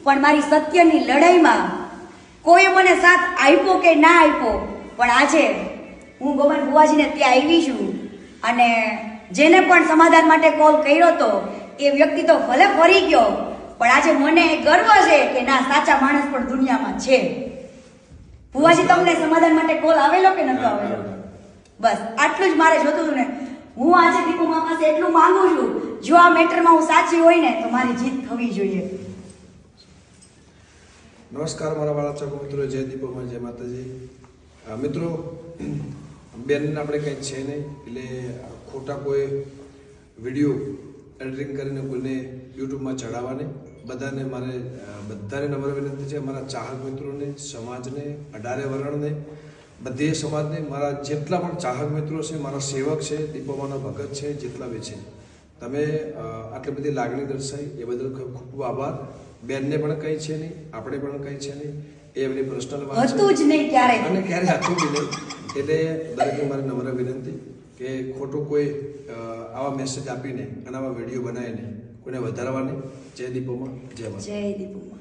પણ મારી સત્યની લડાઈમાં કોઈ મને સાથ આપ્યો કે ના આપ્યો, પણ આજે હું ગોમન બુવાજીને ત્યાં આવી છું અને જેને પણ સમાધાન માટે કોલ કર્યો હતો એ વ્યક્તિ તો ભલે ફરી ગયો, પણ આજે મને ગર્વ છે કે ના, સાચા માણસ પણ દુનિયામાં છે. બુવાજી, તમને સમાધાન માટે કોલ આવેલો કે નતો આવેલો? બસ આટલું જ મારે જોતું હતું ને. હું આજે દીપુમા પાસે એટલું માંગુ છું, જો આ મેટરમાં હું સાચી હોય ને તો મારી જીત થવી જોઈએ. નમસ્કાર મારા વાળા ચાકો મિત્રો, જય દીપોમાં, જય માતાજી. મિત્રો, બેનને આપણે કંઈ છે નહીં, એટલે ખોટા કોઈ વિડીયો એડિટિંગ કરીને કોઈને યુટ્યુબમાં ચડાવવા નહીં. બધાને નમ્ર વિનંતી છે, મારા ચાહક મિત્રોને, સમાજને, 18 વર્ણને, બધે સમાજને, મારા જેટલા પણ ચાહક મિત્રો છે, મારા સેવક છે, દીપોમાના ભગત છે, જેટલા બી છે, તમે આટલી બધી લાગણી દર્શાવી એ બદલ ખૂબ ખૂબ આભાર. બેનને પણ કંઈ છે નહીં, આપણે પણ કંઈ છે નહીં, એ એમની પર્સનલ વાત હતું જ નહીં ક્યારે, અને ક્યારે હતું જ નહીં. એટલે દરેકને મારી નમ્ર વિનંતી કે ખોટું કોઈ આવા મેસેજ આપીને અને આવા વિડીયો બનાવીને કોઈને વધારવા નહીં. જય દીપોમાં, જય માતા. જય દીપુમા.